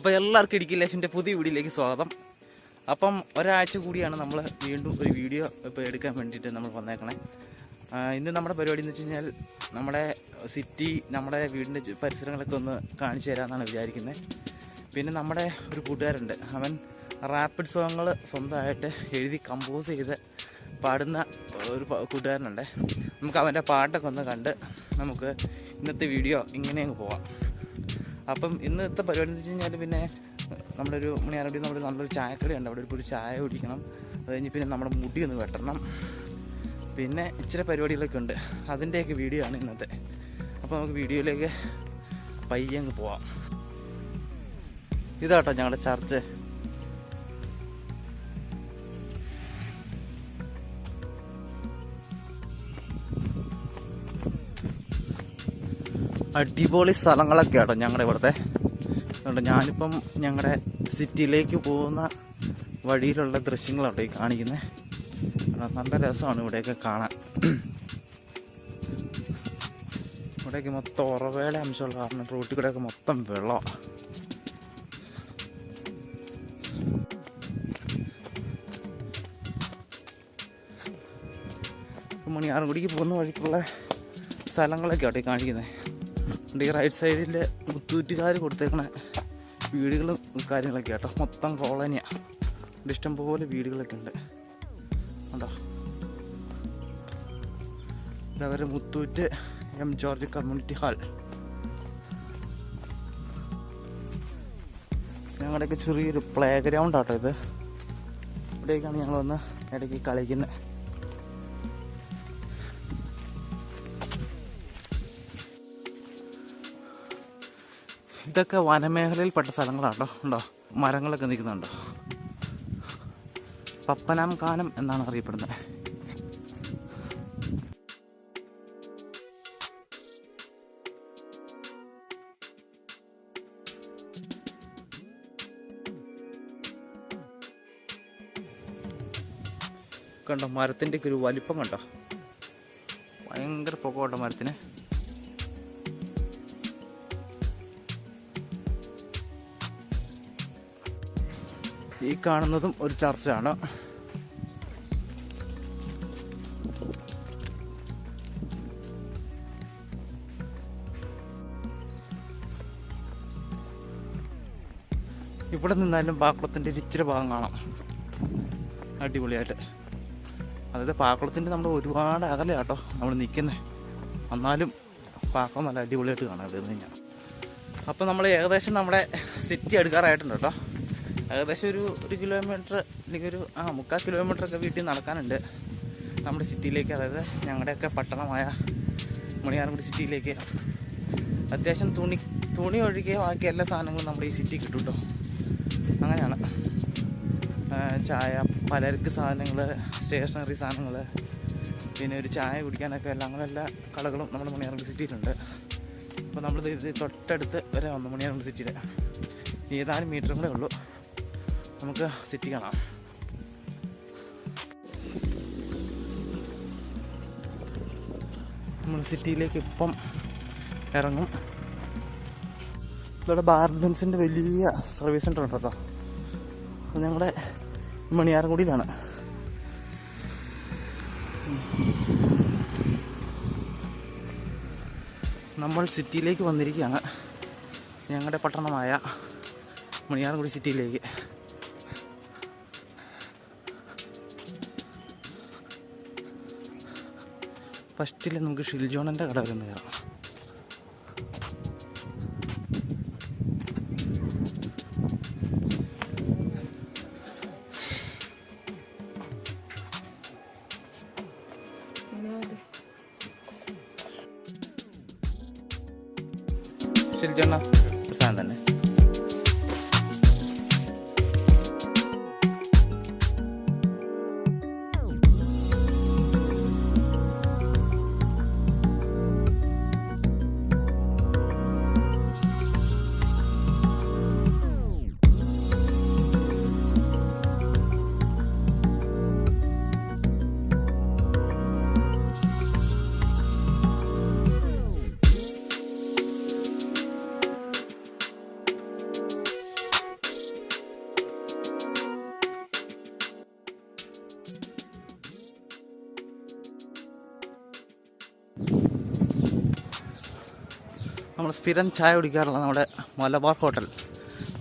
അപ്പോൾ എല്ലാവർക്കും ഇടുക്കി ലൈഫിൻ്റെ പുതിയ വീഡിയോയിലേക്ക് സ്വാഗതം. അപ്പം ഒരാഴ്ച കൂടിയാണ് നമ്മൾ വീണ്ടും ഒരു വീഡിയോ ഇപ്പോൾ എടുക്കാൻ വേണ്ടിയിട്ട് നമ്മൾ വന്നേക്കണേ. ഇന്ന് നമ്മുടെ പരിപാടി എന്ന് വെച്ച് കഴിഞ്ഞാൽ നമ്മുടെ സിറ്റി, നമ്മുടെ വീടിൻ്റെ പരിസരങ്ങളൊക്കെ ഒന്ന് കാണിച്ചു തരാമെന്നാണ് വിചാരിക്കുന്നത്. പിന്നെ നമ്മുടെ ഒരു കൂട്ടുകാരുണ്ട്, അവൻ റാപ്പിഡ് സോങ്ങുകൾ സ്വന്തമായിട്ട് എഴുതി കമ്പോസ് ചെയ്ത് പാടുന്ന ഒരു കൂട്ടുകാരനുണ്ട്. നമുക്ക് അവൻ്റെ പാട്ടൊക്കെ ഒന്ന് കണ്ട് നമുക്ക് ഇന്നത്തെ വീഡിയോ ഇങ്ങനെ അങ്ങ് പോവാം. അപ്പം ഇന്നത്തെ പരിപാടി എന്ന് വെച്ച് കഴിഞ്ഞാൽ പിന്നെ നമ്മളൊരു മണിയാറടി നമ്മുടെ നല്ലൊരു ചായക്കട ഉണ്ട്, അവിടെ ഒരു ചായ കുടിക്കണം. അത് കഴിഞ്ഞ് പിന്നെ നമ്മുടെ മുടി ഒന്ന് വെട്ടണം, പിന്നെ ഇച്ചിരി പരിപാടികളൊക്കെ ഉണ്ട്. അതിൻ്റെയൊക്കെ വീഡിയോ ആണ് ഇന്നത്തെ. അപ്പോൾ നമുക്ക് വീഡിയോയിലേക്ക് പയ്യെ അങ്ങ് പോവാം. ഇതാട്ടോ ഞങ്ങളുടെ ചർച്ച്. അടിപൊളി സ്ഥലങ്ങളൊക്കെ ആട്ടോ ഞങ്ങളുടെ ഇവിടുത്തെ. അതുകൊണ്ട് ഞാനിപ്പം ഞങ്ങളുടെ സിറ്റിയിലേക്ക് പോകുന്ന വഴിയിലുള്ള ദൃശ്യങ്ങളാട്ടോ ഈ കാണിക്കുന്നത്. നല്ല രസമാണ് ഇവിടെയൊക്കെ കാണാൻ. ഇവിടെയൊക്കെ മൊത്തം ഉറവേള അംശമുള്ള കാരണം റോട്ടിൽ കൂടെയൊക്കെ മൊത്തം വെള്ളം. മണിയാറൻകുടിക്ക് പോകുന്ന വഴിക്കുള്ള സ്ഥലങ്ങളൊക്കെ ആട്ടോ ഈ കാണിക്കുന്നത്. ഈ റൈറ്റ് സൈഡിൽ മുത്തൂറ്റുകാർ കൊടുത്തേക്കണ വീടുകളും കാര്യങ്ങളൊക്കെ ആട്ടോ. മൊത്തം കോളനിയാണ്, ഇഷ്ടംപോലെ വീടുകളൊക്കെ ഉണ്ട്. ഉണ്ടോ, ഇതവരെ Muthoot M George community hall. ഞങ്ങളുടെയൊക്കെ ചെറിയൊരു പ്ലേ ഗ്രൗണ്ട് ആട്ടോ ഇത്. ഇവിടേക്കാണ് ഞങ്ങൾ വന്ന് ഇടയ്ക്ക് കളിക്കുന്നത്. ഇതൊക്കെ വനമേഖലയിൽപ്പെട്ട സ്ഥലങ്ങളാട്ടോ. ഉണ്ടോ, മരങ്ങളൊക്കെ നിൽക്കുന്നുണ്ടോ. പപ്പനാം കാനം എന്നാണ് അറിയപ്പെടുന്നത്. കണ്ടോ, മരത്തിൻ്റെ ഒക്കെ ഒരു വലിപ്പം കണ്ടോ, ഭയങ്കര പൊക്കോട്ടോ മരത്തിന്. ഈ കാണുന്നതും ഒരു ചർച്ചാണ്. ഇവിടെ നിന്നാലും പാക്കുളത്തിൻ്റെ ഒരു ഇച്ചിരി ഭാഗം കാണാം അടിപൊളിയായിട്ട്. അതായത് പാക്കുളത്തിൻ്റെ നമ്മൾ ഒരുപാട് അകലെയാട്ടോ നമ്മൾ നിൽക്കുന്നത്, എന്നാലും പാക്കുളം നല്ല അടിപൊളിയായിട്ട് കാണാം ഇവിടെ നിന്ന് കഴിഞ്ഞാൽ. അപ്പോൾ നമ്മൾ ഏകദേശം നമ്മുടെ സിറ്റി എടുക്കാറായിട്ടുണ്ട് കേട്ടോ. ഏകദേശം ഒരു കിലോമീറ്റർ അല്ലെങ്കിൽ ഒരു 3/4 കിലോമീറ്ററൊക്കെ വീട്ടിൽ നടക്കാനുണ്ട് നമ്മുടെ സിറ്റിയിലേക്ക്. അതായത് ഞങ്ങളുടെയൊക്കെ പട്ടണമായ മണിയാറൻകുടി സിറ്റിയിലേക്ക്. അത്യാവശ്യം തുണി ഒഴികെ ബാക്കി എല്ലാ സാധനങ്ങളും നമ്മുടെ ഈ സിറ്റി കിട്ടും കേട്ടോ. അങ്ങനെയാണ്. ചായ, പലചരക്ക് സാധനങ്ങൾ, സ്റ്റേഷനറി സാധനങ്ങൾ, പിന്നെ ഒരു ചായ കുടിക്കാനൊക്കെ എല്ലാ കടകളും നമ്മുടെ മണിയാറൻകുടി സിറ്റിയിലുണ്ട്. അപ്പോൾ നമ്മൾ ഇത് തൊട്ടടുത്ത് വരെ വന്നു മണിയാറൻകുടി സിറ്റിയുടെ. ഏതാനും മീറ്ററും കൂടെ ഉള്ളൂ, നമുക്ക് സിറ്റി കാണാം. നമ്മൾ സിറ്റിയിലേക്ക് ഇപ്പം ഇറങ്ങും. ഇവിടെ ബാർബൻസിൻ്റെ വലിയ സർവീസ് സെൻ്റർ ഉണ്ട് കേട്ടോ. അത് ഞങ്ങളുടെ മണിയാറൻകുടിയിലാണ്. നമ്മൾ സിറ്റിയിലേക്ക് വന്നിരിക്കുകയാണ്, ഞങ്ങളുടെ പട്ടണമായ മണിയാറൻകുടി സിറ്റിയിലേക്ക്. ഫസ്റ്റിൽ നമുക്ക് ഷിൽജോണൻ്റെ കട വരുന്ന കയറാം. ഷിൽജോണ പ്രസാദം തന്നെ. നമ്മൾ സ്ഥിരം ചായ കുടിക്കാറുള്ള നമ്മുടെ മലബാർ ഹോട്ടൽ,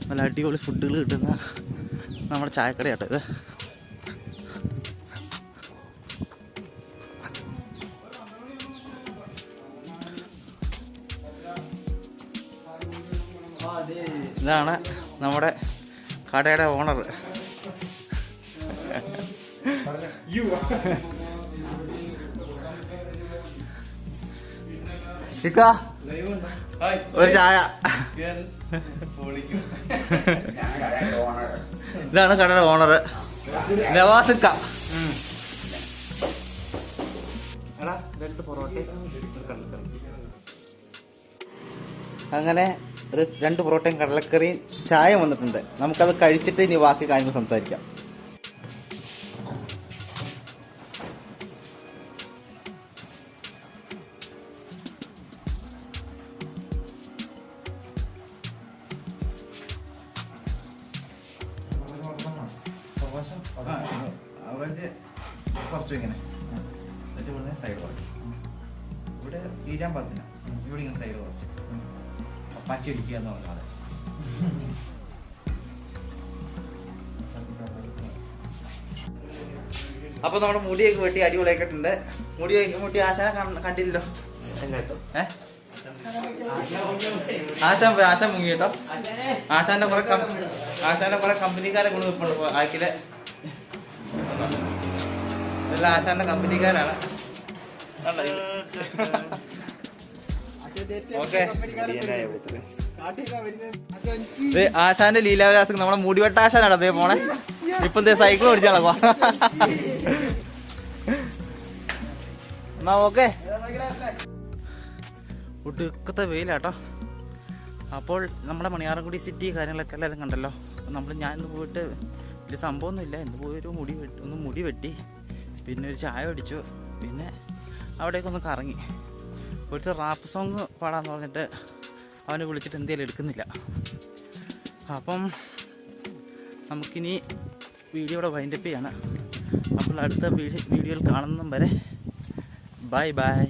നല്ല അടിപൊളി ഫുഡുകൾ കിട്ടുന്ന നമ്മുടെ ചായക്കടയാട്ടോ ഇത്. ഇതാണ് നമ്മുടെ കടയുടെ ഓണർ. ഒരു ചായ. ഇതാണ് കടയുടെ ഓണർ നവാസിക്ക. അങ്ങനെ ഒരു 2 പൊറോട്ടയും കടലക്കറിയും ചായ വന്നിട്ടുണ്ട്. നമുക്കത് കഴിച്ചിട്ട് ഇനി ബാക്കി കാര്യങ്ങൾ സംസാരിക്കാം. കുറച്ചു ഇങ്ങനെ എന്നിട്ട് ഇവിടെ സൈഡ് കുറച്ച്, ഇവിടെ തീരാൻ പാകത്തിന് ഇവിടെ ഇങ്ങനെ സൈഡ് കുറച്ച് പച്ച ഇടിക്കുക എന്ന് പറഞ്ഞാൽ. അപ്പൊ നമ്മുടെ മുടിയൊക്കെ വെട്ടി അടിപൊളിയാക്കിയിട്ടുണ്ട്. മുടി ആശാനെ കണ്ടില്ലല്ലോ. ആശാൻ മുങ്ങി കേട്ടോ. ആശാന്റെ കുറെ കമ്പനിക്കാരെ കൊണ്ട് നിൽപ്പുണ്ട് ആക്കിലെ. ഇതെല്ലാം ആശാന്റെ കമ്പനിക്കാരാണ്. ഓക്കെ, ആശാന്റെ ലീലാവിലാസം നമ്മളെ മുടിവെട്ട ആശാനാണ് അതേ പോണേ. ഇപ്പൊ സൈക്കിൾ ഓടിച്ചാളോ. എന്നാ ഓക്കെ, ഒടുക്കത്തെ വെയിലാട്ടോ. അപ്പോൾ നമ്മുടെ മണിയാറൻകുടി സിറ്റി കാര്യങ്ങളൊക്കെ എല്ലാവരും കണ്ടല്ലോ. ഞാൻ ഇന്ന് പോയിട്ട് വലിയ സംഭവമൊന്നുമില്ല. ഇന്ന് പോയൊരു മുടി വെട്ടി, പിന്നെ ഒരു ചായ അടിച്ചു, പിന്നെ അവിടേക്കൊന്ന് കറങ്ങി. ഒരു റാപ്പ് സോങ് പാടാന്ന് പറഞ്ഞിട്ട് അവനെ വിളിച്ചിട്ട് എന്തെങ്കിലും എടുക്കുന്നില്ല. അപ്പം നമുക്കിനി വീഡിയോ ഇവിടെ വൈൻഡപ്പ് ചെയ്യാണ്. അപ്പോൾ അടുത്ത വീഡിയോയിൽ കാണുന്നതും വരെ ബൈ ബൈ.